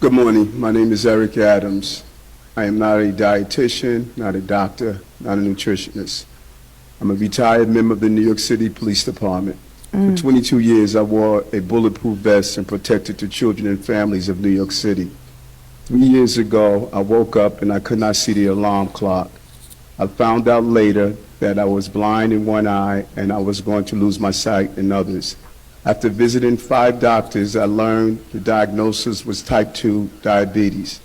Good morning. My name is Eric Adams. I am not a dietitian, not a doctor, not a nutritionist. I'm a retired member of the New York City Police Department. For 22 years, I wore a bulletproof vest and protected the children and families of New York City. 3 years ago, I woke up and I could not see the alarm clock. I found out later that I was blind in one eye and I was going to lose my sight in others. After visiting 5 doctors, I learned the diagnosis was type 2 diabetes.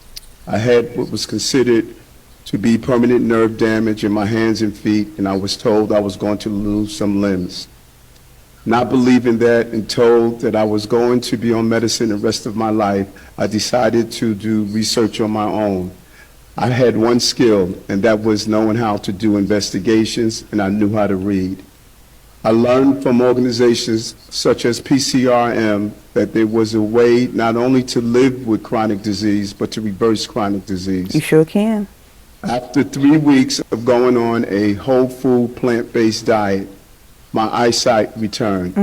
I had what was considered to be permanent nerve damage in my hands and feet, and I was told I was going to lose some limbs. Not believing that and told that I was going to be on medicine the rest of my life, I decided to do research on my own. I had one skill, and that was knowing how to do investigations, and I knew how to read. I learned from organizations such as PCRM that there was a way not only to live with chronic disease, but to reverse chronic disease. You sure can. After 3 weeks of going on a whole food, plant-based diet, my eyesight returned.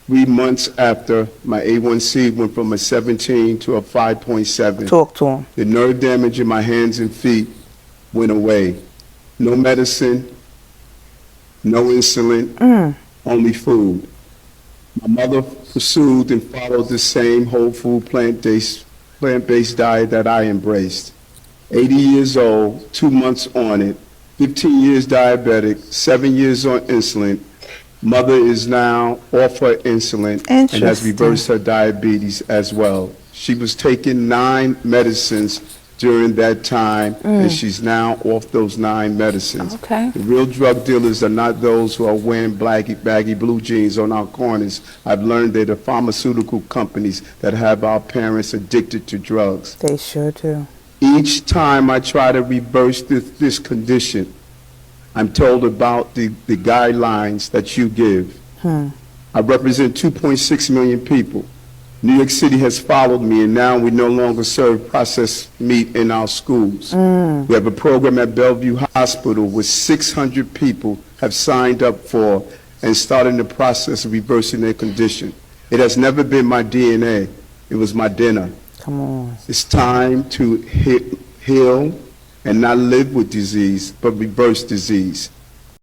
3 months after, my A1C went from a 17 to a 5.7. Talk to him. The nerve damage in my hands and feet went away. No medicine, no insulin, only food. My mother pursued and followed the same whole food, plant-based diet that I embraced. 80 years old, 2 months on it, 15 years diabetic, 7 years on insulin. Mother is now off her insulin and has reversed her diabetes as well. She was taking 9 medicines during that time, and she's now off those 9 medicines. Okay. The real drug dealers are not those who are wearing baggy blue jeans on our corners. I've learned they're the pharmaceutical companies that have our parents addicted to drugs. They sure do. Each time I try to reverse this condition, I'm told about the guidelines that you give. I represent 2.6 million people. New York City has followed me, and now we no longer serve processed meat in our schools. We have a program at Bellevue Hospital where 600 people have signed up for and started the process of reversing their condition. It has never been my DNA. It was my dinner. Come on. It's time to heal and not live with disease, but reverse disease.